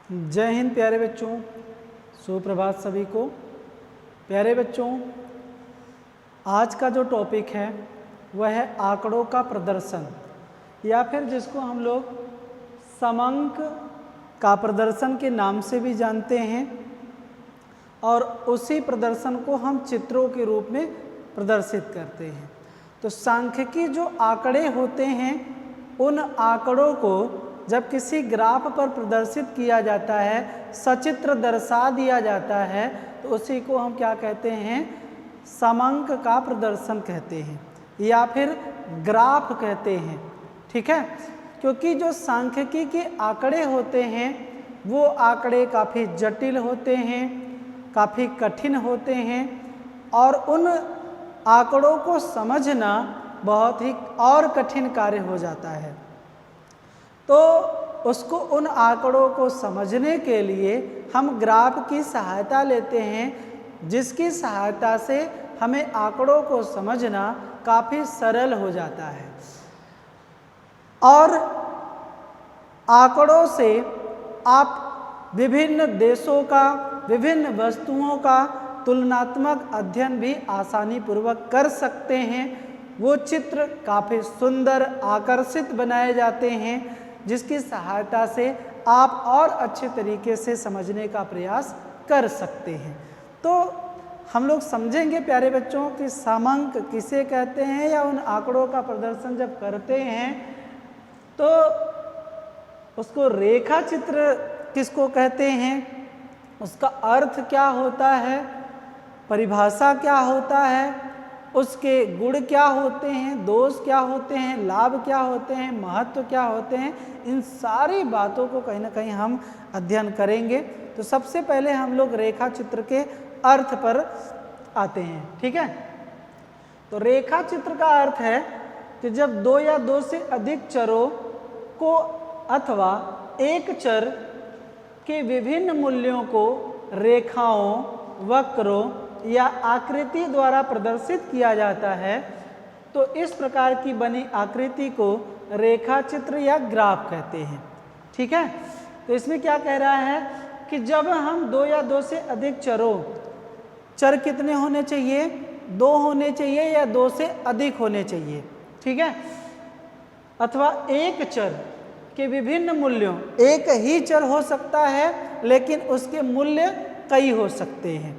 जय हिंद प्यारे बच्चों, सुप्रभात सभी को। प्यारे बच्चों, आज का जो टॉपिक है वह है आंकड़ों का प्रदर्शन, या फिर जिसको हम लोग समांक का प्रदर्शन के नाम से भी जानते हैं, और उसी प्रदर्शन को हम चित्रों के रूप में प्रदर्शित करते हैं। तो सांख्यिकी जो आंकड़े होते हैं, उन आंकड़ों को जब किसी ग्राफ पर प्रदर्शित किया जाता है, सचित्र दर्शा दिया जाता है, तो उसी को हम क्या कहते हैं? समांक का प्रदर्शन कहते हैं या फिर ग्राफ कहते हैं। ठीक है, क्योंकि जो सांख्यिकी के आंकड़े होते हैं वो आंकड़े काफ़ी जटिल होते हैं, काफ़ी कठिन होते हैं, और उन आंकड़ों को समझना बहुत ही और कठिन कार्य हो जाता है। तो उसको उन आंकड़ों को समझने के लिए हम ग्राफ की सहायता लेते हैं, जिसकी सहायता से हमें आंकड़ों को समझना काफ़ी सरल हो जाता है। और आंकड़ों से आप विभिन्न देशों का, विभिन्न वस्तुओं का तुलनात्मक अध्ययन भी आसानी पूर्वक कर सकते हैं। वो चित्र काफ़ी सुंदर, आकर्षित बनाए जाते हैं, जिसकी सहायता से आप और अच्छे तरीके से समझने का प्रयास कर सकते हैं। तो हम लोग समझेंगे प्यारे बच्चों कि समांक किसे कहते हैं, या उन आंकड़ों का प्रदर्शन जब करते हैं तो उसको रेखा चित्र किसको कहते हैं, उसका अर्थ क्या होता है, परिभाषा क्या होता है, उसके गुण क्या होते हैं, दोष क्या होते हैं, लाभ क्या होते हैं, महत्व क्या होते हैं, इन सारी बातों को कहीं ना कहीं हम अध्ययन करेंगे। तो सबसे पहले हम लोग रेखा चित्र के अर्थ पर आते हैं। ठीक है, तो रेखा चित्र का अर्थ है कि जब दो या दो से अधिक चरों को अथवा एक चर के विभिन्न मूल्यों को रेखाओं, वक्रों या आकृति द्वारा प्रदर्शित किया जाता है, तो इस प्रकार की बनी आकृति को रेखा चित्र या ग्राफ कहते हैं। ठीक है, तो इसमें क्या कह रहा है कि जब हम दो या दो से अधिक चर कितने होने चाहिए? दो होने चाहिए या दो से अधिक होने चाहिए। ठीक है, अथवा एक चर के विभिन्न मूल्यों, एक ही चर हो सकता है लेकिन उसके मूल्य कई हो सकते हैं।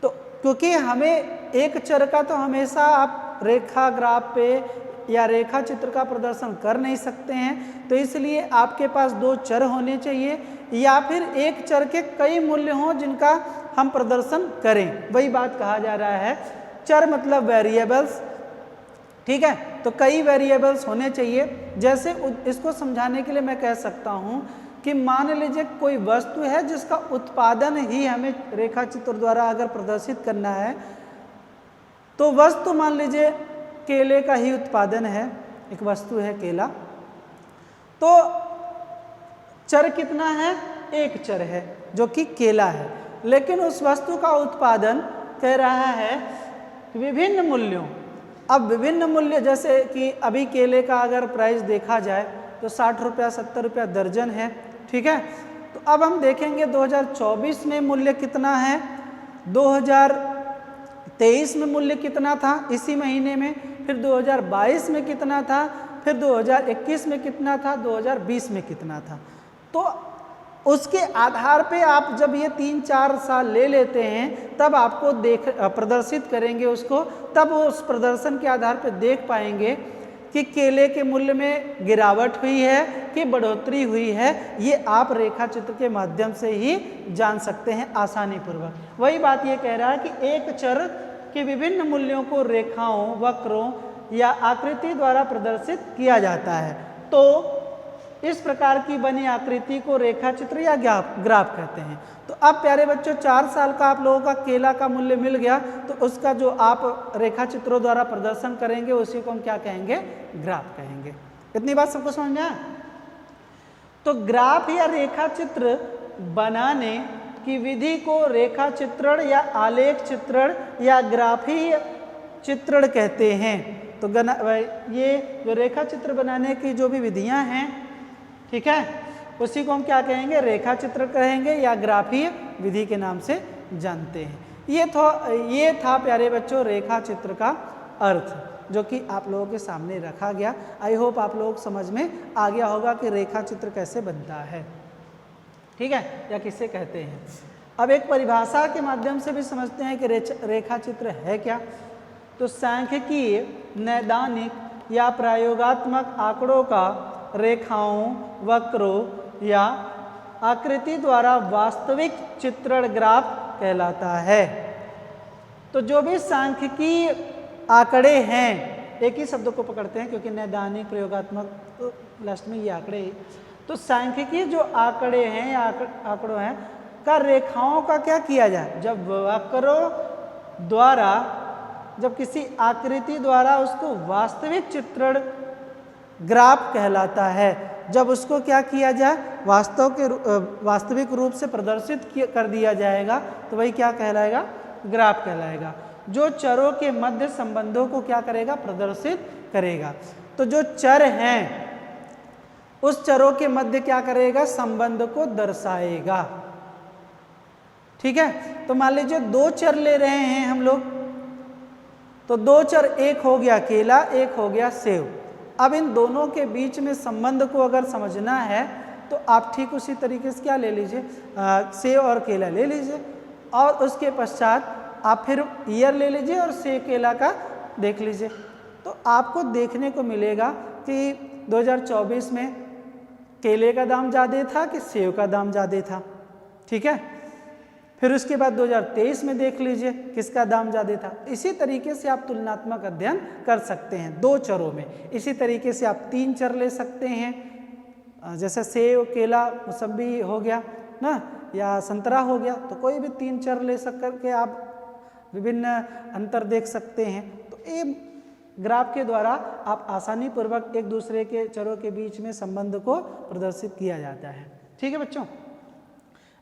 तो क्योंकि हमें एक चर का तो हमेशा आप रेखा ग्राफ पे या रेखा चित्र का प्रदर्शन कर नहीं सकते हैं, तो इसलिए आपके पास दो चर होने चाहिए या फिर एक चर के कई मूल्य हों जिनका हम प्रदर्शन करें। वही बात कहा जा रहा है, चर मतलब वेरिएबल्स। ठीक है, तो कई वेरिएबल्स होने चाहिए। जैसे इसको समझाने के लिए मैं कह सकता हूँ कि मान लीजिए कोई वस्तु है जिसका उत्पादन ही हमें रेखा चित्र द्वारा अगर प्रदर्शित करना है, तो वस्तु मान लीजिए केले का ही उत्पादन है, एक वस्तु है केला, तो चर कितना है? एक चर है जो कि केला है, लेकिन उस वस्तु का उत्पादन कह रहा है विभिन्न मूल्यों। अब विभिन्न मूल्य, जैसे कि अभी केले का अगर प्राइस देखा जाए तो 60 रुपया 70 रुपया दर्जन है। ठीक है, तो अब हम देखेंगे 2024 में मूल्य कितना है, 2023 में मूल्य कितना था इसी महीने में, फिर 2022 में कितना था, फिर 2021 में कितना था, 2020 में कितना था। तो उसके आधार पे आप जब ये 3-4 साल ले लेते हैं, तब आपको प्रदर्शित करेंगे उसको, तब उस प्रदर्शन के आधार पे देख पाएंगे कि केले के मूल्य में गिरावट हुई है कि बढ़ोतरी हुई है। ये आप रेखा चित्र के माध्यम से ही जान सकते हैं आसानी पूर्वक। वही बात ये कह रहा है कि एक चर के विभिन्न मूल्यों को रेखाओं, वक्रों या आकृति द्वारा प्रदर्शित किया जाता है। तो इस प्रकार की बनी आकृति को रेखा चित्र या ग्राफ कहते हैं। तो अब प्यारे बच्चों, 4 साल का आप लोगों का केला का मूल्य मिल गया, तो उसका जो आप रेखा चित्रों द्वारा प्रदर्शन करेंगे उसी को हम क्या कहेंगे? ग्राफ कहेंगे। इतनी बात सबको समझ में आया? तो ग्राफ या रेखा चित्र बनाने की विधि को रेखा चित्रण या आलेख चित्रण या ग्राफीय चित्रण कहते हैं। तो ये जो रेखा चित्र बनाने की जो भी विधियां हैं, ठीक है, उसी को हम क्या कहेंगे, रेखा चित्र कहेंगे या ग्राफीय विधि के नाम से जानते हैं। ये था प्यारे बच्चों रेखा चित्र का अर्थ, जो कि आप लोगों के सामने रखा गया। आई होप आप लोग समझ में आ गया होगा कि रेखा चित्र कैसे बनता है, ठीक है, या किसे कहते हैं। अब एक परिभाषा के माध्यम से भी समझते हैं कि रेखा चित्र है क्या। तो सांख्यिकीय, नैदानिक या प्रयोगात्मक आंकड़ों का रेखाओं, वक्रों या आकृति द्वारा वास्तविक चित्रण ग्राफ कहलाता है। तो जो भी सांख्यिकीय आंकड़े हैं, एक ही शब्द को पकड़ते हैं क्योंकि नैदानिक, प्रयोगात्मक, तो लास्ट में ये आंकड़े। तो सांख्यिकीय जो आंकड़े हैं या आंकड़ों हैं का रेखाओं का क्या किया जाए, जब वक्रों द्वारा, जब किसी आकृति द्वारा उसको वास्तविक चित्रण ग्राफ कहलाता है। जब उसको क्या किया जाए, वास्तविक रूप से प्रदर्शित कर दिया जाएगा तो वही क्या कहलाएगा, ग्राफ कहलाएगा। जो चरों के मध्य संबंधों को क्या करेगा, प्रदर्शित करेगा। तो जो चर हैं उस चरों के मध्य क्या करेगा, संबंध को दर्शाएगा, ठीक है। तो मान लीजिए दो चर ले रहे हैं हम लोग, तो दो चर, एक हो गया केला, एक हो गया सेव। अब इन दोनों के बीच में संबंध को अगर समझना है तो आप ठीक उसी तरीके से क्या ले लीजिए, सेव और केला ले लीजिए, और उसके पश्चात आप फिर ईयर ले लीजिए और सेव केला का देख लीजिए। तो आपको देखने को मिलेगा कि 2024 में केले का दाम ज़्यादा था कि सेव का दाम ज़्यादा था, ठीक है। फिर उसके बाद 2023 में देख लीजिए किसका दाम ज़्यादा था। इसी तरीके से आप तुलनात्मक अध्ययन कर सकते हैं दो चरों में। इसी तरीके से आप तीन चर ले सकते हैं, जैसे सेव, केला, मौसम्बी हो गया ना, या संतरा हो गया, तो कोई भी तीन चर ले सक करके आप विभिन्न अंतर देख सकते हैं। तो ये ग्राफ के द्वारा आप आसानी पूर्वक एक दूसरे के चरों के बीच में संबंध को प्रदर्शित किया जाता है, ठीक है बच्चों।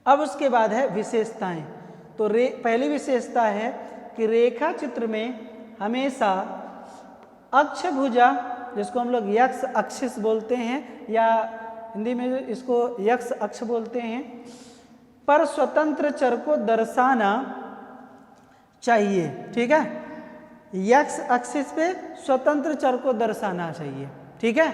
अब उसके बाद है विशेषताएं। तो पहली विशेषता है कि रेखा चित्र में हमेशा अक्षभुजा, जिसको हम लोग यक्ष अक्षिस बोलते हैं या हिंदी में इसको यक्ष अक्ष बोलते हैं, पर स्वतंत्र चर को दर्शाना चाहिए, ठीक है। यक्ष एक्सिस पे स्वतंत्र चर को दर्शाना चाहिए, ठीक है,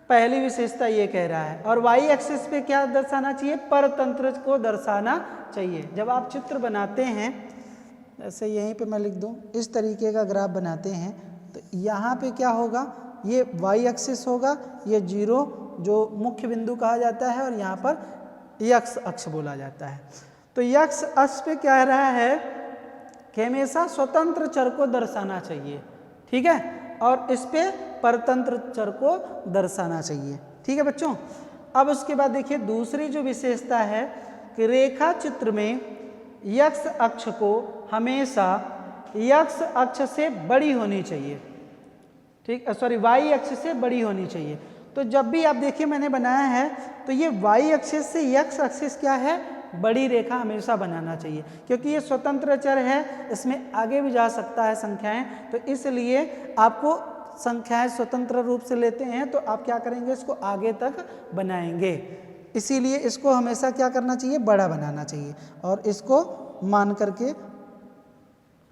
पहली विशेषता ये कह रहा है। और वाई एक्सिस पे क्या दर्शाना चाहिए, परतंत्र को दर्शाना चाहिए। जब आप चित्र बनाते हैं, ऐसे यहीं पे मैं लिख दूं, इस तरीके का ग्राफ बनाते हैं, तो यहाँ पे क्या होगा, ये वाई एक्सिस होगा, ये जीरो जो मुख्य बिंदु कहा जाता है, और यहाँ पर यक्ष अक्ष बोला जाता है। तो यक्ष अक्ष पे क्या रहा है कि हमेशा स्वतंत्र चर को दर्शाना चाहिए, ठीक है, और इस पे परतंत्र चर को दर्शाना चाहिए, ठीक है बच्चों। अब उसके बाद देखिए दूसरी जो विशेषता है कि रेखा चित्र में यक्ष अक्ष को हमेशा यक्ष अक्ष से बड़ी होनी चाहिए, ठीक, सॉरी वाई अक्ष से बड़ी होनी चाहिए। तो जब भी आप देखिए मैंने बनाया है, तो ये वाई एक्सिस से यक्ष एक्सिस क्या है, बड़ी रेखा हमेशा बनाना चाहिए, क्योंकि ये स्वतंत्र चर है, इसमें आगे भी जा सकता है संख्याएं। तो इसलिए आपको संख्याएं स्वतंत्र रूप से लेते हैं तो आप क्या करेंगे, इसको आगे तक बनाएंगे। इसीलिए इसको हमेशा क्या करना चाहिए, बड़ा बनाना चाहिए, और इसको मान करके,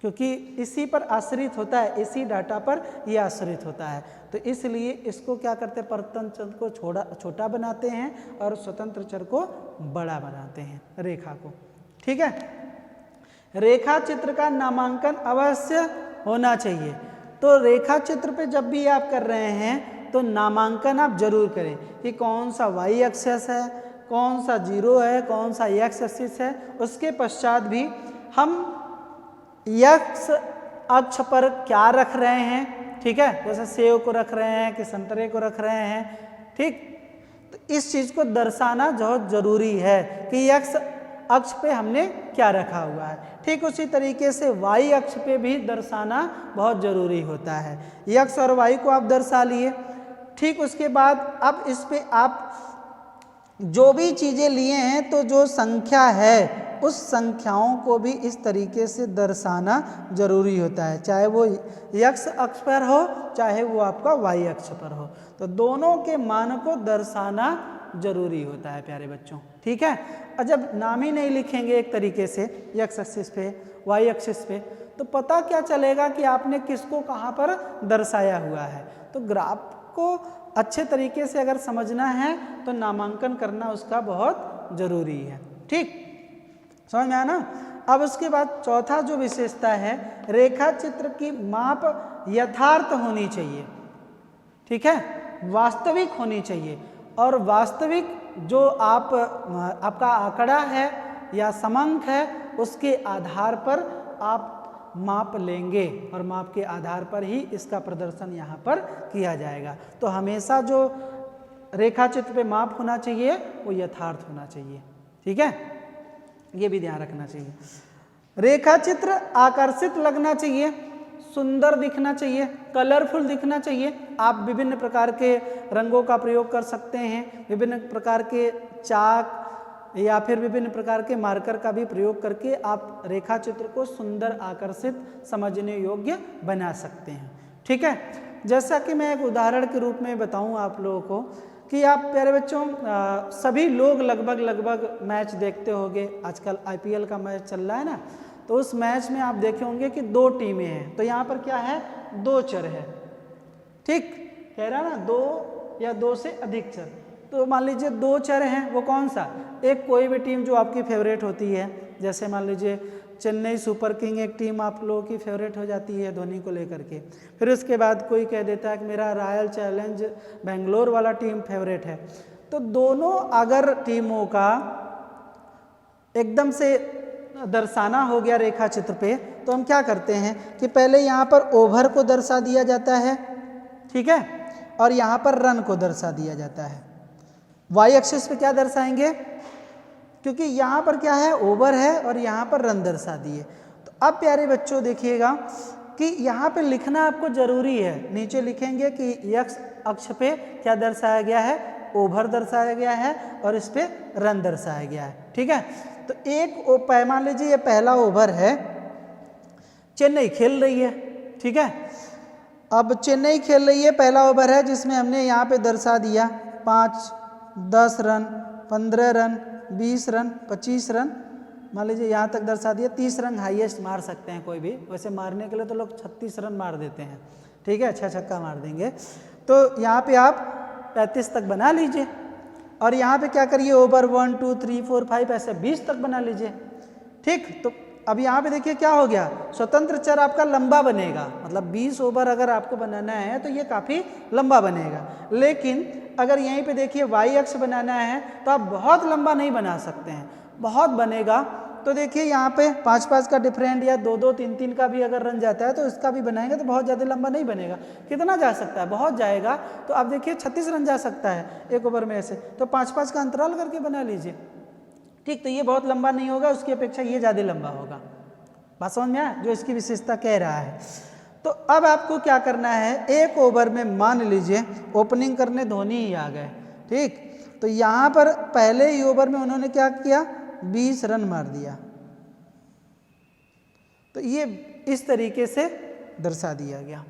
क्योंकि इसी पर आश्रित होता है, इसी डाटा पर ये आश्रित होता है, तो इसलिए इसको क्या करते हैं, परतंत्र चर को छोटा बनाते हैं और स्वतंत्र चर को बड़ा बनाते हैं, रेखा को, ठीक है। रेखा चित्र का नामांकन अवश्य होना चाहिए। तो रेखा चित्र पे जब भी आप कर रहे हैं तो नामांकन आप जरूर करें कि कौन सा वाई एक्सिस है, कौन सा जीरो है, कौन सा एक्स एक्सिस है। उसके पश्चात भी हम यक्ष अक्ष पर क्या रख रहे हैं, ठीक है, जैसे सेव को रख रहे हैं कि संतरे को रख रहे हैं, ठीक। तो इस चीज़ को दर्शाना बहुत जरूरी है कि यक्ष अक्ष पे हमने क्या रखा हुआ है। ठीक उसी तरीके से वाई अक्ष पे भी दर्शाना बहुत जरूरी होता है। यक्ष और वाई को आप दर्शा लिए, ठीक। उसके बाद अब इस पे आप जो भी चीज़ें लिए हैं, तो जो संख्या है उस संख्याओं को भी इस तरीके से दर्शाना जरूरी होता है, चाहे वो यक्ष अक्ष पर हो चाहे वो आपका वाई अक्ष पर हो। तो दोनों के मान को दर्शाना जरूरी होता है प्यारे बच्चों। ठीक है, और जब नाम ही नहीं लिखेंगे एक तरीके से एक्स एक्सिस पे, वाई एक्सिस पे, तो पता क्या चलेगा कि आपने किसको कहाँ पर दर्शाया हुआ है। तो ग्राफ को अच्छे तरीके से अगर समझना है तो नामांकन करना उसका बहुत जरूरी है। ठीक, समझ में आया ना। अब उसके बाद चौथा जो विशेषता है, रेखा चित्र की माप यथार्थ होनी चाहिए। ठीक है, वास्तविक होनी चाहिए, और वास्तविक जो आपका आंकड़ा है या समंक है उसके आधार पर आप माप लेंगे और माप के आधार पर ही इसका प्रदर्शन यहाँ पर किया जाएगा। तो हमेशा जो रेखा चित्र पे माप होना चाहिए वो यथार्थ होना चाहिए। ठीक है, ये भी ध्यान रखना चाहिए। रेखा चित्र आकर्षित लगना चाहिए, सुंदर दिखना चाहिए, कलरफुल दिखना चाहिए। आप विभिन्न प्रकार के रंगों का प्रयोग कर सकते हैं, विभिन्न प्रकार के चाक या फिर विभिन्न प्रकार के मार्कर का भी प्रयोग करके आप रेखा चित्र को सुंदर, आकर्षित, समझने योग्य बना सकते हैं। ठीक है, जैसा कि मैं एक उदाहरण के रूप में बताऊं आप लोगों को कि आप प्यारे बच्चों सभी लोग लगभग मैच देखते होंगे। आजकल IPL का मैच चल रहा है ना, तो उस मैच में आप देखे होंगे कि 2 टीमें हैं। तो यहाँ पर क्या है, 2 चर है। ठीक कह रहा ना, 2 या 2 से अधिक चर। तो मान लीजिए 2 चर हैं, वो कौन सा, एक कोई भी टीम जो आपकी फेवरेट होती है, जैसे मान लीजिए चेन्नई सुपर किंग एक टीम आप लोगों की फेवरेट हो जाती है धोनी को लेकर के। फिर उसके बाद कोई कह देता है कि मेरा रॉयल चैलेंज बेंगलोर वाला टीम फेवरेट है। तो दोनों अगर टीमों का एकदम से दर्शाना हो गया रेखा चित्र पे, तो हम क्या करते हैं कि पहले यहाँ पर ओवर को दर्शा दिया जाता है। ठीक है, और यहाँ पर रन को दर्शा दिया जाता है। वाई एक्सिस पे क्या दर्शाएंगे, क्योंकि यहाँ पर क्या है, ओवर है और यहाँ पर रन दर्शा दिए। तो अब प्यारे बच्चों देखिएगा कि यहाँ पे लिखना आपको जरूरी है। नीचे लिखेंगे कि एक्स अक्ष पे क्या दर्शाया गया है, ओवर दर्शाया गया है और इस पे रन दर्शाया गया है। ठीक है, तो एक मान लीजिए ये पहला ओवर है, चेन्नई खेल रही है। ठीक है, अब चेन्नई खेल रही है, पहला ओवर है जिसमें हमने यहाँ पे दर्शा दिया 5, 10 रन, 15 रन, 20 रन, 25 रन, मान लीजिए यहाँ तक दर्शा दिया। 30 रन हाईएस्ट मार सकते हैं कोई भी, वैसे मारने के लिए तो लोग 36 रन मार देते हैं। ठीक है, 6 छक्का मार देंगे। तो यहाँ पे आप 35 तक बना लीजिए, और यहाँ पे क्या करिए, ओवर 1, 2, 3, 4, 5 ऐसे 20 तक बना लीजिए। ठीक, तो अब यहाँ पे देखिए क्या हो गया, स्वतंत्र चर आपका लंबा बनेगा, मतलब 20 ओवर अगर आपको बनाना है तो ये काफ़ी लंबा बनेगा। लेकिन अगर यहीं पे देखिए वाई अक्ष बनाना है तो आप बहुत लंबा नहीं बना सकते हैं, बहुत बनेगा। तो देखिए यहाँ पे 5-5 का डिफरेंट या 2-2, 3-3 का भी अगर रन जाता है तो इसका भी बनाएंगे तो बहुत ज़्यादा लंबा नहीं बनेगा। कितना जा सकता है, बहुत जाएगा। तो आप देखिए 36 रन जा सकता है एक ओवर में ऐसे, तो 5-5 का अंतराल करके बना लीजिए। ठीक, तो ये बहुत लंबा नहीं होगा, उसकी अपेक्षा ये ज़्यादा लंबा होगा। बात समझ में आया, जो इसकी विशेषता कह रहा है। तो अब आपको क्या करना है, एक ओवर में मान लीजिए ओपनिंग करने धोनी ही आ गए। ठीक, तो यहाँ पर पहले ही ओवर में उन्होंने क्या किया, 20 रन मार दिया। तो ये इस तरीके से दर्शा दिया गया।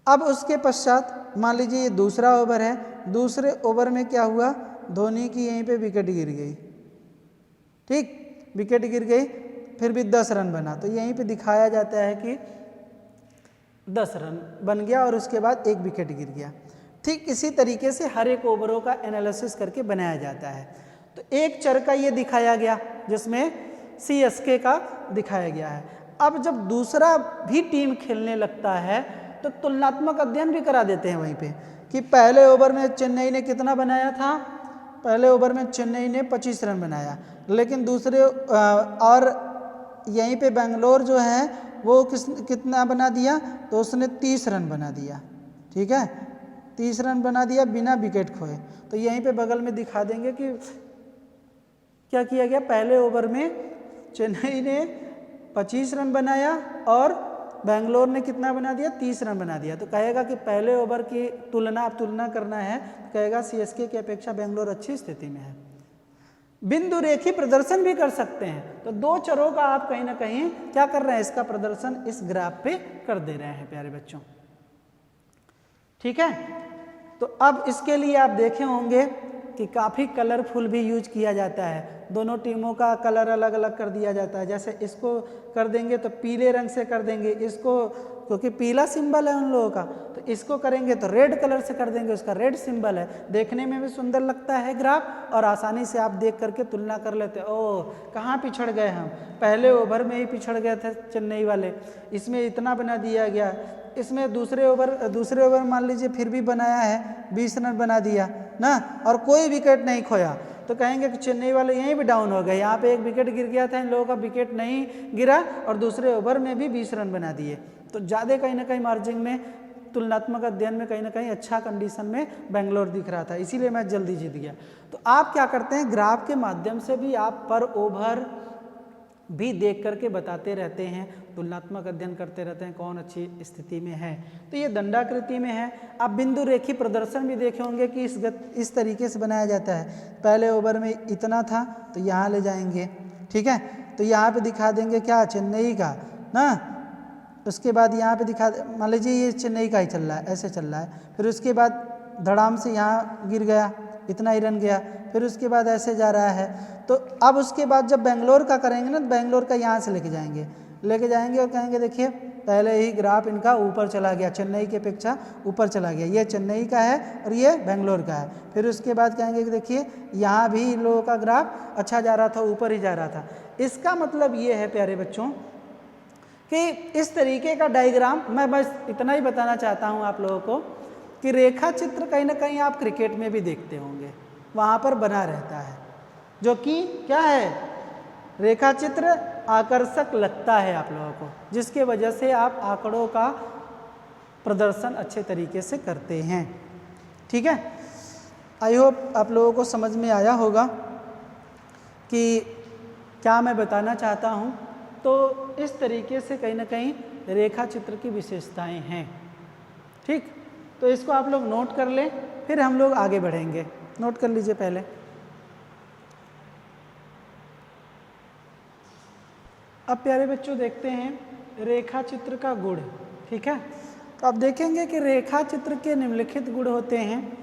अब उसके पश्चात मान लीजिए ये दूसरा ओवर है, दूसरे ओवर में क्या हुआ, धोनी की यहीं पे विकेट गिर गई। ठीक, विकेट गिर गई, फिर भी 10 रन बना। तो यहीं पे दिखाया जाता है कि 10 रन बन गया और उसके बाद एक विकेट गिर गया। ठीक इसी तरीके से हर एक ओवरों का एनालिसिस करके बनाया जाता है। तो एक चर का ये दिखाया गया जिसमें CSK का दिखाया गया है। अब जब दूसरा भी टीम खेलने लगता है तो तुलनात्मक अध्ययन भी करा देते हैं वहीं पे कि पहले ओवर में चेन्नई ने कितना बनाया था, पहले ओवर में चेन्नई ने 25 रन बनाया, लेकिन दूसरे और यहीं पे बेंगलोर जो है वो कितना बना दिया, तो उसने 30 रन बना दिया। ठीक है, 30 रन बना दिया बिना विकेट खोए। तो यहीं पे बगल में दिखा देंगे कि क्या किया गया, पहले ओवर में चेन्नई ने 25 रन बनाया और बेंगलोर ने कितना बना दिया, 30 रन बना दिया। तो कहेगा कि पहले ओवर की तुलना करना है, तो कहेगा CSK की अपेक्षा बेंगलोर अच्छी स्थिति में है। बिंदु रेखी प्रदर्शन भी कर सकते हैं। तो 2 चरों का आप कहीं ना कहीं क्या कर रहे हैं, इसका प्रदर्शन इस ग्राफ पे कर दे रहे हैं प्यारे बच्चों। ठीक है, तो अब इसके लिए आप देखे होंगे कि काफ़ी कलरफुल भी यूज किया जाता है। दोनों टीमों का कलर अलग अलग कर दिया जाता है। जैसे इसको कर देंगे तो पीले रंग से कर देंगे, इसको क्योंकि पीला सिंबल है उन लोगों का, तो इसको करेंगे तो रेड कलर से कर देंगे, उसका रेड सिंबल है। देखने में भी सुंदर लगता है ग्राफ, और आसानी से आप देख करके तुलना कर लेते हैं। ओह, कहाँ पिछड़ गए हम, पहले ओवर में ही पिछड़ गए थे चेन्नई वाले, इसमें इतना बना दिया गया, इसमें दूसरे ओवर मान लीजिए फिर भी बनाया है, 20 रन बना दिया ना, और कोई विकेट नहीं खोया, तो कहेंगे कि चेन्नई वाले यहीं भी डाउन हो गए। यहाँ पे एक विकेट गिर गया था, इन लोगों का विकेट नहीं गिरा और दूसरे ओवर में भी 20 रन बना दिए। तो ज़्यादा कहीं ना कहीं मार्जिन में, तुलनात्मक अध्ययन में कहीं ना कहीं अच्छा कंडीशन में बेंगलोर दिख रहा था, इसीलिए मैच जल्दी जीत गया। तो आप क्या करते हैं, ग्राफ के माध्यम से भी आप पर ओवर भी देख करके बताते रहते हैं, तुलनात्मक अध्ययन करते रहते हैं कौन अच्छी स्थिति में है। तो ये दंडाकृति में है। आप बिंदु रेखी प्रदर्शन भी देखे होंगे कि इस तरीके से बनाया जाता है। पहले ओवर में इतना था तो यहाँ ले जाएंगे, ठीक है, तो यहाँ पे दिखा देंगे क्या, चेन्नई का ना, उसके बाद यहाँ पे दिखा, मान लीजिए ये चेन्नई का ही चल रहा है, ऐसे चल रहा है, फिर उसके बाद धड़ाम से यहाँ गिर गया, इतना ही रन गया, फिर उसके बाद ऐसे जा रहा है। तो अब उसके बाद जब बेंगलोर का करेंगे ना, तो बेंगलोर का यहाँ से लेके जाएंगे और कहेंगे देखिए पहले ही ग्राफ इनका ऊपर चला गया, चेन्नई की अपेक्षा ऊपर चला गया, ये चेन्नई का है और ये बेंगलोर का है। फिर उसके बाद कहेंगे कि देखिए यहाँ भी इन लोगों का ग्राफ अच्छा जा रहा था, ऊपर ही जा रहा था। इसका मतलब ये है प्यारे बच्चों कि इस तरीके का डायग्राम, मैं बस इतना ही बताना चाहता हूँ आप लोगों को कि रेखा चित्र कहीं ना कहीं आप क्रिकेट में भी देखते होंगे, वहाँ पर बना रहता है, जो कि क्या है, रेखा चित्र आकर्षक लगता है आप लोगों को, जिसके वजह से आप आंकड़ों का प्रदर्शन अच्छे तरीके से करते हैं। ठीक है, आई होप आप लोगों को समझ में आया होगा कि क्या मैं बताना चाहता हूँ। तो इस तरीके से कहीं ना कहीं रेखा चित्र की विशेषताएं हैं। ठीक, तो इसको आप लोग नोट कर लें, फिर हम लोग आगे बढ़ेंगे। नोट कर लीजिए पहले। अब प्यारे बच्चों देखते हैं रेखा चित्र का गुण। ठीक है, तो आप देखेंगे कि रेखा चित्र के निम्नलिखित गुण होते हैं,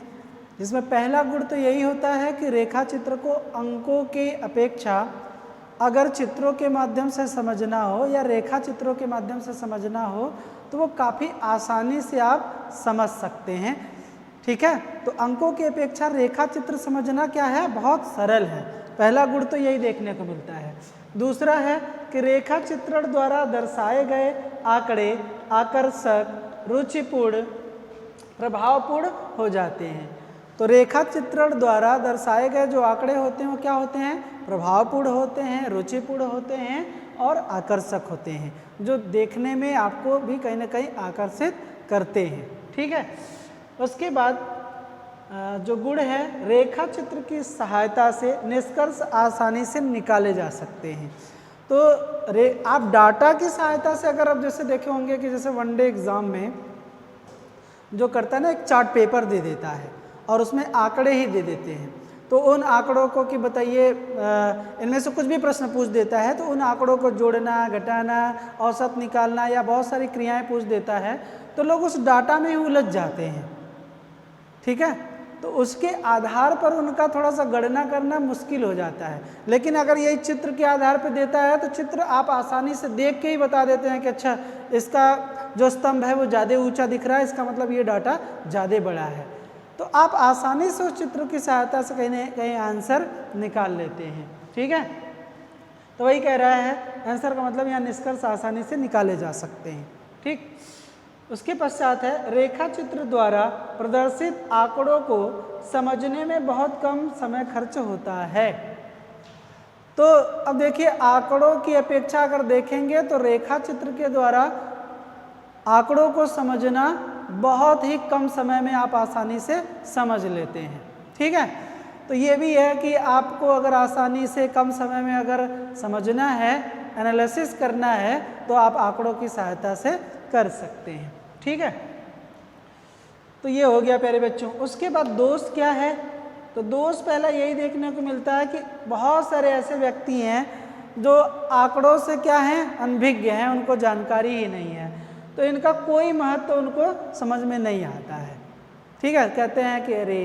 जिसमें पहला गुण तो यही होता है कि रेखा चित्र को अंकों के अपेक्षा अगर चित्रों के माध्यम से समझना हो या रेखा चित्रों के माध्यम से समझना हो तो वो काफ़ी आसानी से आप समझ सकते हैं। ठीक है, तो अंकों की अपेक्षा रेखा चित्र समझना क्या है, बहुत सरल है। पहला गुण तो यही देखने को मिलता है। दूसरा है कि रेखा चित्रण द्वारा दर्शाए गए आंकड़े आकर्षक, रुचिपूर्ण, प्रभावपूर्ण हो जाते हैं। तो रेखा चित्रण द्वारा दर्शाए गए जो आंकड़े होते हैं वो क्या होते हैं, प्रभावपूर्ण होते हैं, रुचिपूर्ण होते हैं और आकर्षक होते हैं, जो देखने में आपको भी कहीं ना कहीं आकर्षित करते हैं। ठीक है, उसके बाद जो गुण है, रेखा चित्र की सहायता से निष्कर्ष आसानी से निकाले जा सकते हैं। तो आप डाटा की सहायता से, अगर आप जैसे देखे होंगे कि जैसे वनडे एग्ज़ाम में जो करता है ना, एक चार्ट पेपर दे देता है और उसमें आंकड़े ही दे देते हैं, तो उन आंकड़ों को कि बताइए इनमें से कुछ भी प्रश्न पूछ देता है, तो उन आंकड़ों को जोड़ना, घटाना, औसत निकालना या बहुत सारी क्रियाएं पूछ देता है, तो लोग उस डाटा में ही उलझ जाते हैं। ठीक है, तो उसके आधार पर उनका थोड़ा सा गणना करना मुश्किल हो जाता है। लेकिन अगर यही चित्र के आधार पर देता है तो चित्र आप आसानी से देख के ही बता देते हैं कि अच्छा इसका जो स्तंभ है वो ज़्यादा ऊंचा दिख रहा है, इसका मतलब ये डाटा ज़्यादा बड़ा है। तो आप आसानी से उस चित्र की सहायता से कहीं ना कहीं आंसर निकाल लेते हैं। ठीक है, तो वही कह रहा है, आंसर का मतलब यहाँ निष्कर्ष आसानी से निकाले जा सकते हैं। ठीक, उसके पश्चात है रेखा चित्र द्वारा प्रदर्शित आंकड़ों को समझने में बहुत कम समय खर्च होता है। तो अब देखिए, आंकड़ों की अपेक्षा अगर देखेंगे तो रेखा चित्र के द्वारा आंकड़ों को समझना बहुत ही कम समय में आप आसानी से समझ लेते हैं। ठीक है, तो ये भी है कि आपको अगर आसानी से कम समय में अगर समझना है, एनालिसिस करना है, तो आप आंकड़ों की सहायता से कर सकते हैं। ठीक है, तो ये हो गया प्यारे बच्चों। उसके बाद दोष क्या है, तो दोष पहला यही देखने को मिलता है कि बहुत सारे ऐसे व्यक्ति हैं जो आंकड़ों से क्या हैं, अनभिज्ञ हैं, उनको जानकारी ही नहीं है, तो इनका कोई महत्व उनको समझ में नहीं आता है। ठीक है, कहते हैं कि अरे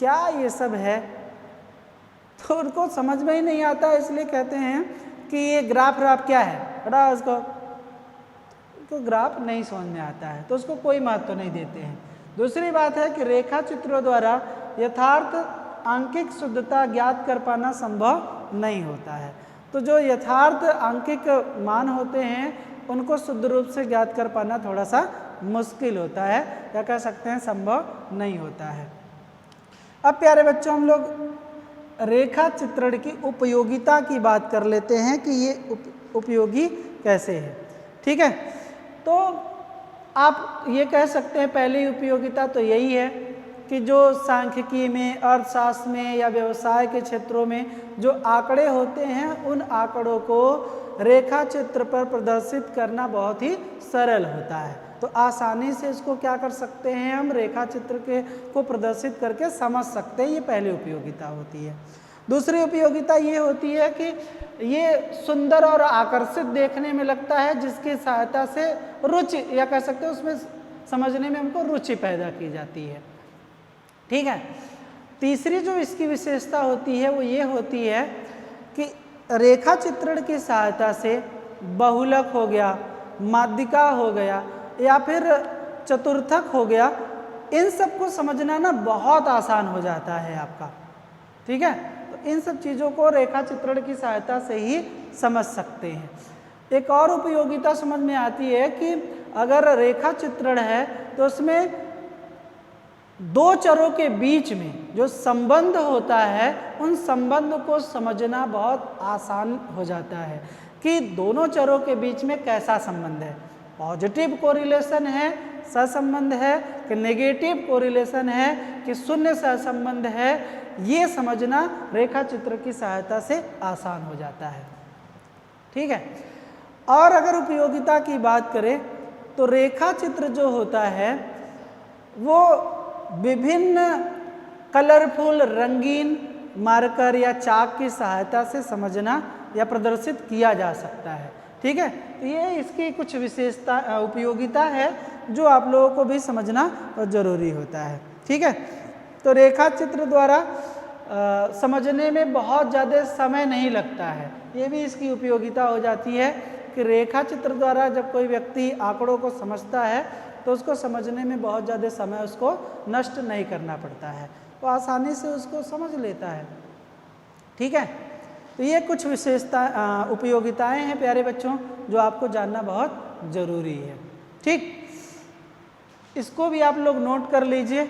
क्या ये सब है, तो उनको समझ में ही नहीं आता, इसलिए कहते हैं कि ये ग्राफ व्राफ क्या है, बड़ा उसको तो ग्राफ नहीं समझ में आता है, तो उसको कोई महत्व नहीं देते हैं। दूसरी बात है कि रेखा चित्रों द्वारा यथार्थ आंकिक शुद्धता ज्ञात कर पाना संभव नहीं होता है। तो जो यथार्थ आंकिक मान होते हैं उनको शुद्ध रूप से ज्ञात कर पाना थोड़ा सा मुश्किल होता है, या कह सकते हैं संभव नहीं होता है। अब प्यारे बच्चों, हम लोग रेखा चित्रण की उपयोगिता की बात कर लेते हैं कि ये उपयोगी कैसे है। ठीक है, तो आप ये कह सकते हैं पहली उपयोगिता तो यही है कि जो सांख्यिकी में, अर्थशास्त्र में या व्यवसाय के क्षेत्रों में जो आंकड़े होते हैं उन आंकड़ों को रेखा चित्र पर प्रदर्शित करना बहुत ही सरल होता है। तो आसानी से इसको क्या कर सकते हैं, हम रेखा चित्र को प्रदर्शित करके समझ सकते हैं, ये पहली उपयोगिता होती है। दूसरी उपयोगिता ये होती है कि ये सुंदर और आकर्षित देखने में लगता है, जिसकी सहायता से रुचि, या कह सकते हैं उसमें समझने में हमको रुचि पैदा की जाती है। ठीक है, तीसरी जो इसकी विशेषता होती है वो ये होती है कि रेखा चित्रण की सहायता से बहुलक हो गया, माध्यिका हो गया या फिर चतुर्थक हो गया, इन सब को समझना ना बहुत आसान हो जाता है आपका। ठीक है, तो इन सब चीज़ों को रेखा चित्रण की सहायता से ही समझ सकते हैं। एक और उपयोगिता समझ में आती है कि अगर रेखा चित्रण है तो उसमें दो चरों के बीच में जो संबंध होता है उन संबंध को समझना बहुत आसान हो जाता है कि दोनों चरों के बीच में कैसा संबंध है, पॉजिटिव कोरिलेशन है, सहसंबंध है कि नेगेटिव कोरिलेशन है कि शून्य सहसंबंध है, ये समझना रेखा चित्र की सहायता से आसान हो जाता है। ठीक है, और अगर उपयोगिता की बात करें तो रेखा चित्र जो होता है वो विभिन्न कलरफुल रंगीन मार्कर या चाक की सहायता से समझना या प्रदर्शित किया जा सकता है। ठीक है, तो ये इसकी कुछ विशेषता उपयोगिता है जो आप लोगों को भी समझना जरूरी होता है। ठीक है, तो रेखा चित्र द्वारा समझने में बहुत ज़्यादा समय नहीं लगता है, ये भी इसकी उपयोगिता हो जाती है कि रेखा चित्र द्वारा जब कोई व्यक्ति आंकड़ों को समझता है तो उसको समझने में बहुत ज़्यादा समय उसको नष्ट नहीं करना पड़ता है, वो आसानी से उसको समझ लेता है। ठीक है, तो ये कुछ विशेषता उपयोगिताएं हैं प्यारे बच्चों जो आपको जानना बहुत ज़रूरी है। ठीक, इसको भी आप लोग नोट कर लीजिए।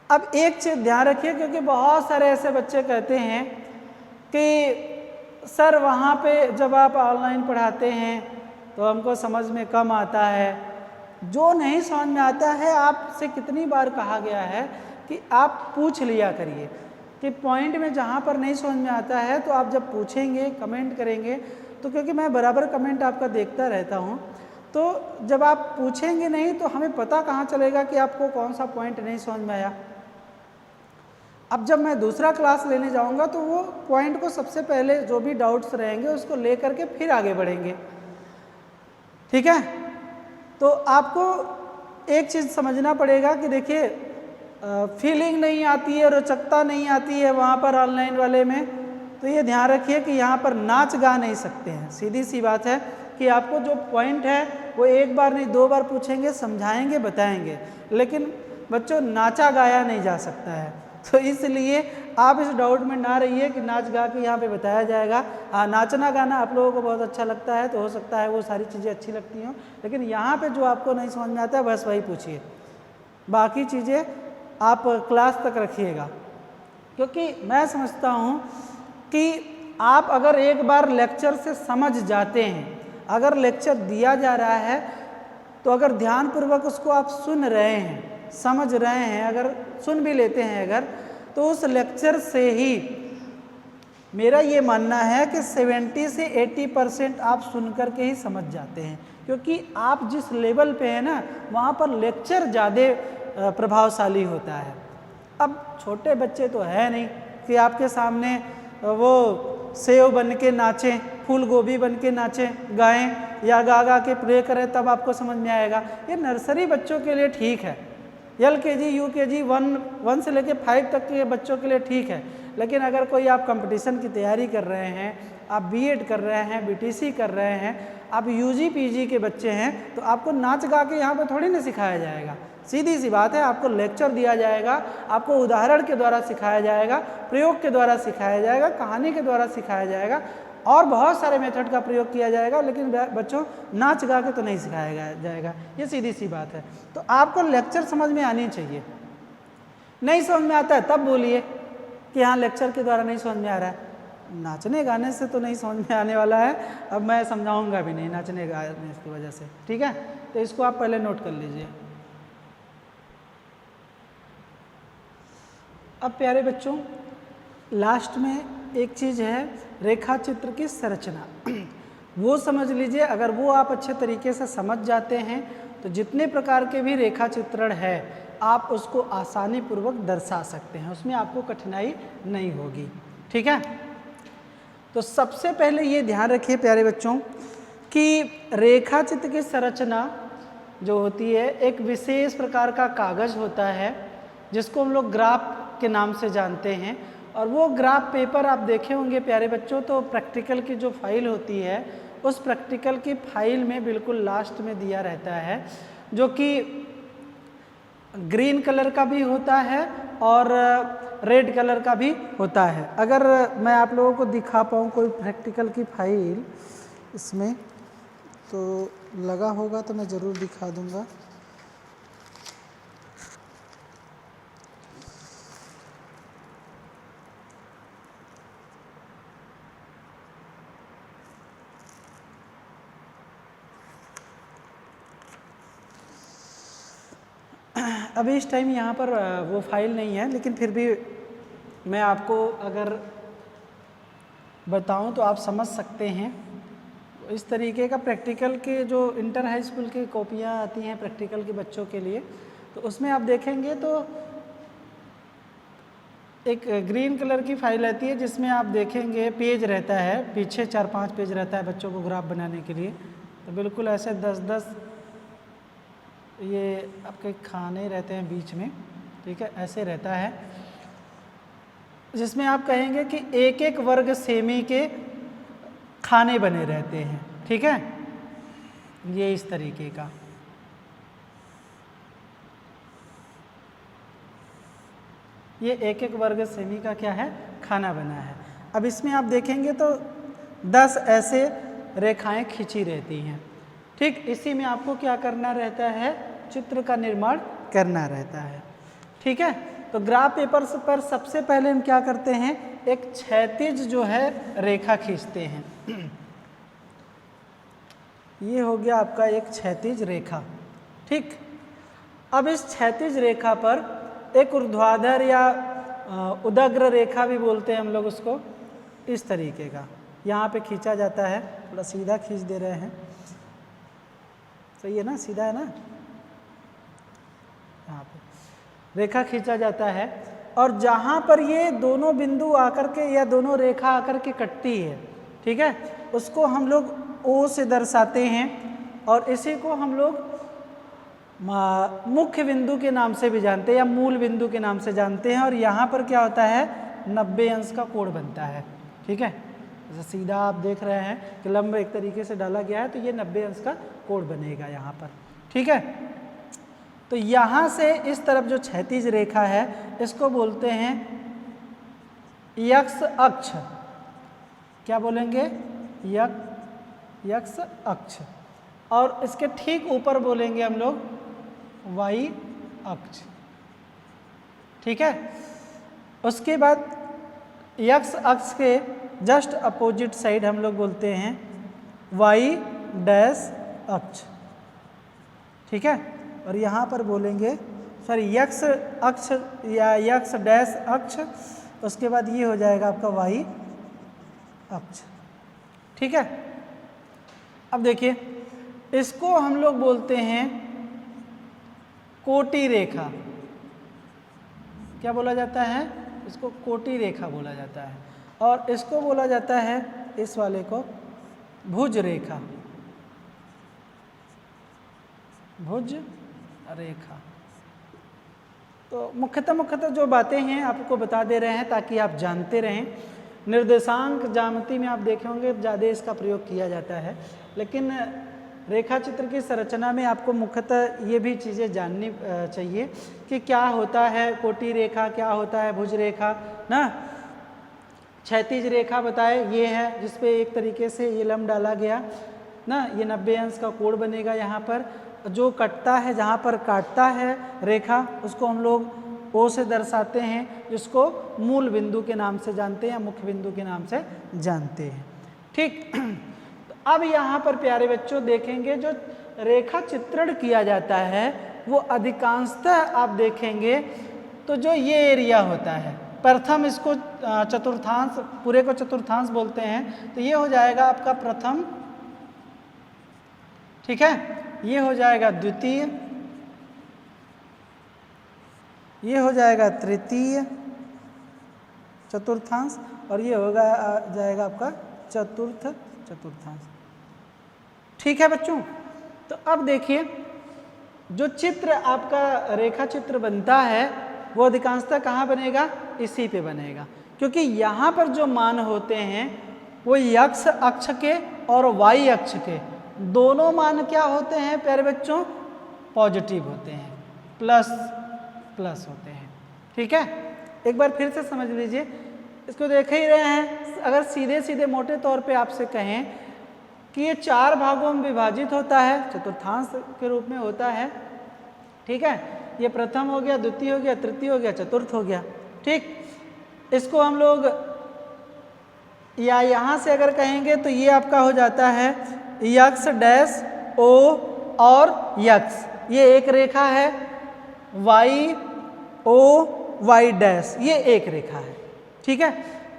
अब एक चीज़ ध्यान रखिए, क्योंकि बहुत सारे ऐसे बच्चे कहते हैं कि सर वहाँ पे जब आप ऑनलाइन पढ़ाते हैं तो हमको समझ में कम आता है। जो नहीं समझ में आता है, आपसे कितनी बार कहा गया है कि आप पूछ लिया करिए कि पॉइंट में जहाँ पर नहीं समझ में आता है तो आप जब पूछेंगे, कमेंट करेंगे, तो क्योंकि मैं बराबर कमेंट आपका देखता रहता हूँ, तो जब आप पूछेंगे नहीं तो हमें पता कहाँ चलेगा कि आपको कौन सा पॉइंट नहीं समझ में आया। अब जब मैं दूसरा क्लास लेने जाऊँगा तो वो पॉइंट को सबसे पहले जो भी डाउट्स रहेंगे उसको ले करके फिर आगे बढ़ेंगे। ठीक है, तो आपको एक चीज़ समझना पड़ेगा कि देखिए फीलिंग नहीं आती है, रोचकता नहीं आती है वहाँ पर ऑनलाइन वाले में, तो ये ध्यान रखिए कि यहाँ पर नाच गा नहीं सकते हैं। सीधी सी बात है कि आपको जो पॉइंट है वो एक बार नहीं 2 बार पूछेंगे, समझाएंगे, बताएंगे, लेकिन बच्चों नाचा गाया नहीं जा सकता है। तो इसलिए आप इस डाउट में ना रहिए कि नाच गा के यहाँ पे बताया जाएगा। हाँ, नाचना गाना आप लोगों को बहुत अच्छा लगता है तो हो सकता है वो सारी चीज़ें अच्छी लगती हों, लेकिन यहाँ पे जो आपको नहीं समझ में आता है बस वही पूछिए, बाकी चीज़ें आप क्लास तक रखिएगा। क्योंकि मैं समझता हूँ कि आप अगर एक बार लेक्चर से समझ जाते हैं, अगर लेक्चर दिया जा रहा है तो अगर ध्यानपूर्वक उसको आप सुन रहे हैं, समझ रहे हैं, अगर सुन भी लेते हैं अगर, तो उस लेक्चर से ही मेरा ये मानना है कि 70 से 80% आप सुन कर के ही समझ जाते हैं, क्योंकि आप जिस लेवल पे हैं ना वहाँ पर लेक्चर ज़्यादा प्रभावशाली होता है। अब छोटे बच्चे तो है नहीं कि आपके सामने वो सेव बन के नाचें, फूल गोभी बन के नाचें, गाएं या गा गा के प्रे करें तब आपको समझ में आएगा। ये नर्सरी बच्चों के लिए ठीक है, LKG UKG 1 से लेके 5 तक के बच्चों के लिए ठीक है, लेकिन अगर कोई आप कंपटीशन की तैयारी कर रहे हैं, आप B.Ed कर रहे हैं, BTC कर रहे हैं, आप UG PG के बच्चे हैं, तो आपको नाच गा के यहाँ पे थोड़ी ना सिखाया जाएगा। सीधी सी बात है, आपको लेक्चर दिया जाएगा, आपको उदाहरण के द्वारा सिखाया जाएगा, प्रयोग के द्वारा सिखाया जाएगा, कहानी के द्वारा सिखाया जाएगा और बहुत सारे मेथड का प्रयोग किया जाएगा, लेकिन बच्चों नाच गा के तो नहीं सिखाया जाएगा। ये सीधी सी बात है। तो आपको लेक्चर समझ में आनी चाहिए। नहीं समझ में आता है तब बोलिए कि हाँ लेक्चर के द्वारा नहीं समझ में आ रहा है। नाचने गाने से तो नहीं समझ में आने वाला है, अब मैं समझाऊंगा भी नहीं नाचने गाने की वजह से, ठीक है। तो इसको आप पहले नोट कर लीजिए। अब प्यारे बच्चों, लास्ट में एक चीज़ है रेखा चित्र की संरचना। वो समझ लीजिए, अगर वो आप अच्छे तरीके से समझ जाते हैं तो जितने प्रकार के भी रेखा चित्रण है आप उसको आसानी पूर्वक दर्शा सकते हैं, उसमें आपको कठिनाई नहीं होगी, ठीक है। तो सबसे पहले ये ध्यान रखिए प्यारे बच्चों कि रेखा चित्र की संरचना जो होती है एक विशेष प्रकार का कागज़ होता है जिसको हम लोग ग्राफ के नाम से जानते हैं। और वो ग्राफ पेपर आप देखे होंगे प्यारे बच्चों, तो प्रैक्टिकल की जो फाइल होती है उस प्रैक्टिकल की फाइल में बिल्कुल लास्ट में दिया रहता है, जो कि ग्रीन कलर का भी होता है और रेड कलर का भी होता है। अगर मैं आप लोगों को दिखा पाऊँ कोई प्रैक्टिकल की फाइल इसमें तो लगा होगा तो मैं ज़रूर दिखा दूँगा। अभी इस टाइम यहाँ पर वो फाइल नहीं है, लेकिन फिर भी मैं आपको अगर बताऊं तो आप समझ सकते हैं। इस तरीके का प्रैक्टिकल के जो इंटर हाई स्कूल की कॉपियाँ आती हैं प्रैक्टिकल के बच्चों के लिए, तो उसमें आप देखेंगे तो एक ग्रीन कलर की फाइल आती है जिसमें आप देखेंगे पेज रहता है, पीछे 4-5 पेज रहता है बच्चों को ग्राफ बनाने के लिए। तो बिल्कुल ऐसे 10-10 ये आपके खाने रहते हैं बीच में, ठीक है, ऐसे रहता है, जिसमें आप कहेंगे कि एक एक वर्ग सेमी के खाने बने रहते हैं, ठीक है। ये इस तरीके का ये एक एक वर्ग सेमी का क्या है, खाना बना है। अब इसमें आप देखेंगे तो 10 ऐसे रेखाएं खींची रहती हैं, ठीक। इसी में आपको क्या करना रहता है, चित्र का निर्माण करना रहता है, ठीक है। तो ग्राफ पेपर पर सबसे पहले हम क्या करते हैं, एक क्षैतिज जो है रेखा खींचते हैं। ये हो गया आपका एक क्षैतिज रेखा, ठीक। अब इस क्षैतिज रेखा पर एक ऊर्ध्वाधर या उदग्र रेखा भी बोलते हैं हम लोग उसको, इस तरीके का यहाँ पे खींचा जाता है। थोड़ा सीधा खींच दे रहे हैं, सही है ना, सीधा है ना, यहाँ पे रेखा खींचा जाता है। और जहाँ पर ये दोनों बिंदु आकर के या दोनों रेखा आकर के कटती है, ठीक है, उसको हम लोग O से दर्शाते हैं और इसी को हम लोग मुख्य बिंदु के नाम से भी जानते हैं या मूल बिंदु के नाम से जानते हैं। और यहाँ पर क्या होता है, 90 अंश का कोण बनता है, ठीक है। जैसे सीधा आप देख रहे हैं कि लंब एक तरीके से डाला गया है, तो ये 90 अंश का कोण बनेगा यहाँ पर, ठीक है। तो यहाँ से इस तरफ जो क्षैतिज रेखा है इसको बोलते हैं यक्ष अक्ष। क्या बोलेंगे, यक्ष अक्ष। और इसके ठीक ऊपर बोलेंगे हम लोग वाई अक्ष, ठीक है। उसके बाद यक्ष अक्ष के जस्ट अपोजिट साइड हम लोग बोलते हैं वाई डैश अक्ष, ठीक है। और यहाँ पर बोलेंगे सॉरी यक्ष अक्ष या यक्ष डैश अक्ष, उसके बाद ये हो जाएगा आपका वाई अक्ष, ठीक है। अब देखिए इसको हम लोग बोलते हैं कोटि रेखा। क्या बोला जाता है, इसको कोटि रेखा बोला जाता है। और इसको बोला जाता है, इस वाले को भुज रेखा, भुज रेखा, तो मुख्यतः जो बातें हैं आपको बता दे रहे हैं ताकि आप जानते रहें। निर्देशांक ज्यामिति में आप देखे होंगे ज़्यादा इसका प्रयोग किया जाता है, लेकिन रेखा चित्र की संरचना में आपको मुख्यतः ये भी चीज़ें जाननी चाहिए कि क्या होता है कोटि रेखा, क्या होता है भुज रेखा ना। क्षैतिज रेखा बताए ये है जिसपे एक तरीके से ये लम्ब डाला गया ना, ये 90 अंश का कोण बनेगा। यहाँ पर जो कटता है, जहाँ पर काटता है रेखा, उसको हम लोग ओ से दर्शाते हैं, जिसको मूल बिंदु के नाम से जानते हैं या मुख्य बिंदु के नाम से जानते हैं। ठीक, तो अब यहाँ पर प्यारे बच्चों देखेंगे जो रेखा चित्रण किया जाता है वो अधिकांशतः आप देखेंगे तो जो ये एरिया होता है, प्रथम इसको चतुर्थांश, पूरे को चतुर्थांश बोलते हैं, तो ये हो जाएगा आपका प्रथम, ठीक है, ये हो जाएगा द्वितीय, ये हो जाएगा तृतीय चतुर्थांश और ये होगा जाएगा आपका चतुर्थांश। ठीक है बच्चों, तो अब देखिए जो चित्र आपका रेखा चित्र बनता है वो अधिकांशतः कहाँ बनेगा, इसी पे बनेगा, क्योंकि यहाँ पर जो मान होते हैं वो x अक्ष के और y अक्ष के दोनों मान क्या होते हैं प्यारे बच्चों, पॉजिटिव होते हैं, प्लस होते हैं। ठीक है, एक बार फिर से समझ लीजिए, इसको देख ही रहे हैं। अगर सीधे सीधे मोटे तौर पे आपसे कहें कि ये 4 भागों में विभाजित होता है, चतुर्थांश के रूप में होता है, ठीक है, ये प्रथम हो गया, द्वितीय हो गया, तृतीय हो गया, चतुर्थ हो गया। ठीक, इसको हम लोग या यहाँ से अगर कहेंगे तो ये आपका हो जाता है यक्स डैश ओ और यक्स, ये एक रेखा है, वाई ओ वाई डैश ये एक रेखा है। ठीक है,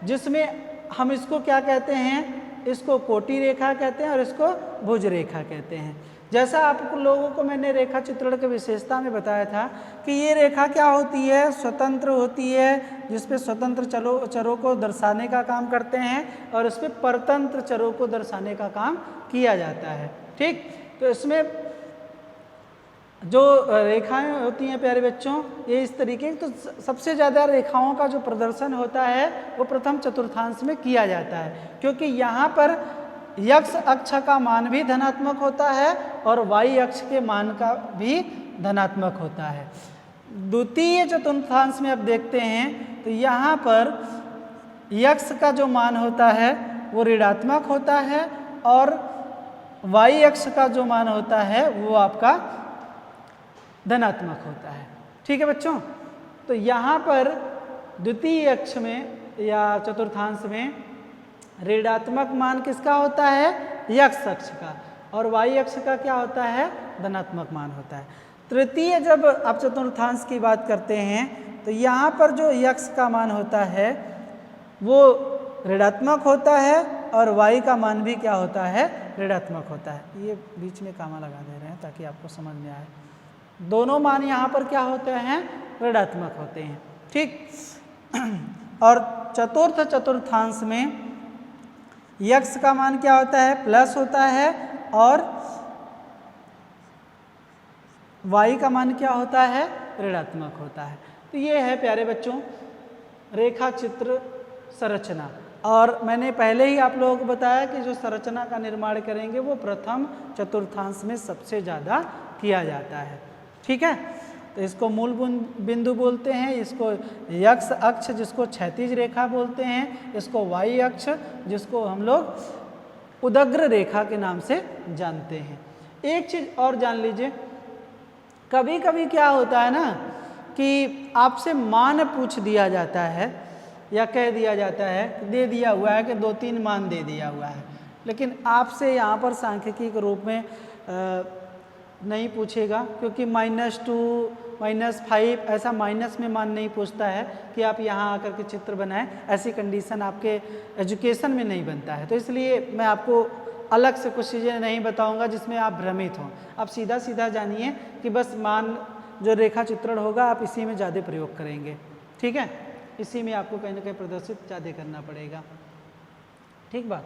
जिसमें हम इसको क्या कहते हैं, इसको कोटि रेखा कहते हैं और इसको भुज रेखा कहते हैं। जैसा आप लोगों को मैंने रेखा चित्रण की विशेषता में बताया था कि ये रेखा क्या होती है, स्वतंत्र होती है, जिसपे स्वतंत्र चरों को दर्शाने का काम करते हैं और इस पर परतंत्र चरों को दर्शाने का काम किया जाता है। ठीक, तो इसमें जो रेखाएं होती हैं प्यारे बच्चों ये इस तरीके की, तो सबसे ज़्यादा रेखाओं का जो प्रदर्शन होता है वो प्रथम चतुर्थांश में किया जाता है, क्योंकि यहाँ पर x अक्ष का मान भी धनात्मक होता है और y अक्ष के मान का भी धनात्मक होता है। द्वितीय चतुर्थांश में अब देखते हैं तो यहाँ पर x का जो मान होता है वो ऋणात्मक होता है और y अक्ष का जो मान होता है वो आपका धनात्मक होता है। ठीक है बच्चों, तो यहाँ पर द्वितीय अक्ष में या चतुर्थांश में ऋणात्मक मान किसका होता है, x अक्ष का, और y अक्ष का क्या होता है, धनात्मक मान होता है। तृतीय जब आप चतुर्थांश की बात करते हैं तो यहाँ पर जो x का मान होता है वो ऋणात्मक होता है और y का मान भी क्या होता है, ऋणात्मक होता है। ये बीच में कामा लगा दे रहे हैं ताकि आपको समझ में आए, दोनों मान यहाँ पर क्या होते हैं, ऋणात्मक होते हैं। ठीक, और चतुर्थांश में x का मान क्या होता है, प्लस होता है और y का मान क्या होता है, ऋणात्मक होता है। तो ये है प्यारे बच्चों रेखा चित्र संरचना। और मैंने पहले ही आप लोगों को बताया कि जो संरचना का निर्माण करेंगे वो प्रथम चतुर्थांश में सबसे ज़्यादा किया जाता है। ठीक है, तो इसको मूल बिंदु बोलते हैं, इसको x अक्ष जिसको क्षैतिज रेखा बोलते हैं, इसको y अक्ष जिसको हम लोग उदग्र रेखा के नाम से जानते हैं। एक चीज़ और जान लीजिए, कभी कभी क्या होता है ना कि आपसे मान पूछ दिया जाता है या कह दिया जाता है, दे दिया हुआ है कि 2-3 मान दे दिया हुआ है, लेकिन आपसे यहाँ पर सांख्यिकी के रूप में नहीं पूछेगा, क्योंकि -2 -5 ऐसा माइनस में मान नहीं पूछता है कि आप यहाँ आकर के चित्र बनाएं। ऐसी कंडीशन आपके एजुकेशन में नहीं बनता है, तो इसलिए मैं आपको अलग से कुछ चीज़ें नहीं बताऊंगा जिसमें आप भ्रमित हों। आप सीधा सीधा जानिए कि बस मान जो रेखा चित्रण होगा आप इसी में ज़्यादा प्रयोग करेंगे। ठीक है, इसी में आपको कहीं ना कहीं प्रदर्शित ज़्यादा करना पड़ेगा। ठीक बात,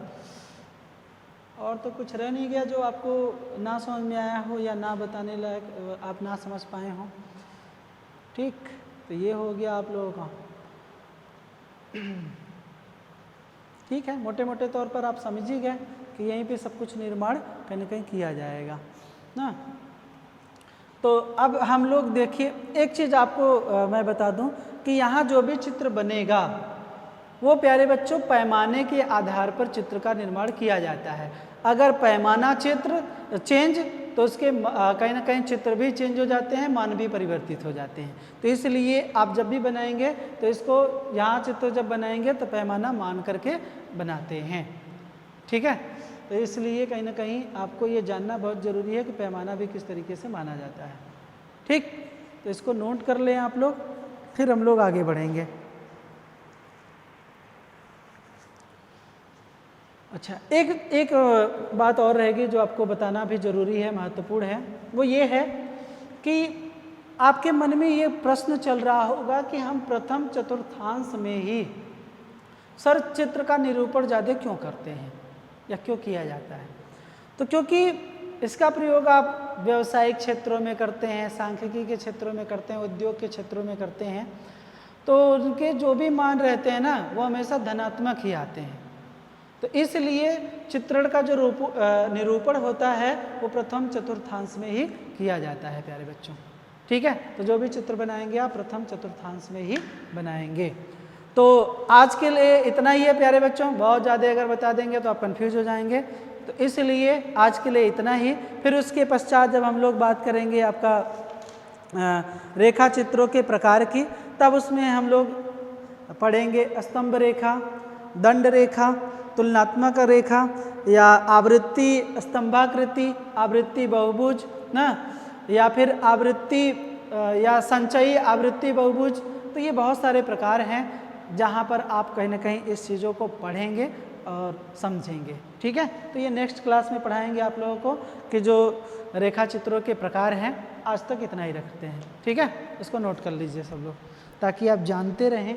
और तो कुछ रह नहीं गया जो आपको ना समझ में आया हो या ना बताने लायक आप ना समझ पाए हों। ठीक। तो ये हो गया आप लोगों का। ठीक है, मोटे मोटे तौर पर आप समझ ही गए कि यहीं पे सब कुछ निर्माण कहीं ना कहीं किया जाएगा ना। तो अब हम लोग देखिए, एक चीज़ आपको मैं बता दूं कि यहाँ जो भी चित्र बनेगा वो प्यारे बच्चों पैमाने के आधार पर चित्र का निर्माण किया जाता है। अगर पैमाना चित्र चेंज तो उसके कहीं ना कहीं चित्र भी चेंज हो जाते हैं, मान भी परिवर्तित हो जाते हैं। तो इसलिए आप जब भी बनाएंगे तो इसको यहाँ चित्र जब बनाएंगे तो पैमाना मान करके बनाते हैं। ठीक है, तो इसलिए कहीं ना कहीं आपको ये जानना बहुत ज़रूरी है कि पैमाना भी किस तरीके से माना जाता है। ठीक, तो इसको नोट कर लें आप लोग, फिर हम लोग आगे बढ़ेंगे। अच्छा, एक बात और रहेगी जो आपको बताना भी ज़रूरी है, महत्वपूर्ण है। वो ये है कि आपके मन में ये प्रश्न चल रहा होगा कि हम प्रथम चतुर्थांश में ही सर चित्र का निरूपण ज़्यादा क्यों करते हैं या क्यों किया जाता है। तो क्योंकि इसका प्रयोग आप व्यावसायिक क्षेत्रों में करते हैं, सांख्यिकी के क्षेत्रों में करते हैं, उद्योग के क्षेत्रों में करते हैं, तो उनके जो भी मान रहते हैं ना वो हमेशा धनात्मक ही आते हैं। तो इसलिए चित्रण का जो निरूपण होता है वो प्रथम चतुर्थांश में ही किया जाता है प्यारे बच्चों। ठीक है, तो जो भी चित्र बनाएंगे आप प्रथम चतुर्थांश में ही बनाएंगे। तो आज के लिए इतना ही है प्यारे बच्चों, बहुत ज़्यादा अगर बता देंगे तो आप कंफ्यूज हो जाएंगे। तो इसलिए आज के लिए इतना ही। फिर उसके पश्चात जब हम लोग बात करेंगे आपका रेखा चित्रों के प्रकार की, तब उसमें हम लोग पढ़ेंगे स्तंभ रेखा, दंड रेखा, तुलनात्मक रेखा या आवृत्ति स्तंभाकृति, आवृत्ति बहुभुज ना, या फिर आवृत्ति या संचयी आवृत्ति बहुभुज। तो ये बहुत सारे प्रकार हैं जहाँ पर आप कहीं ना कहीं इस चीज़ों को पढ़ेंगे और समझेंगे। ठीक है, तो ये नेक्स्ट क्लास में पढ़ाएंगे आप लोगों को कि जो रेखा चित्रों के प्रकार हैं। आज तक इतना ही रखते हैं। ठीक है, इसको नोट कर लीजिए सब लोग ताकि आप जानते रहें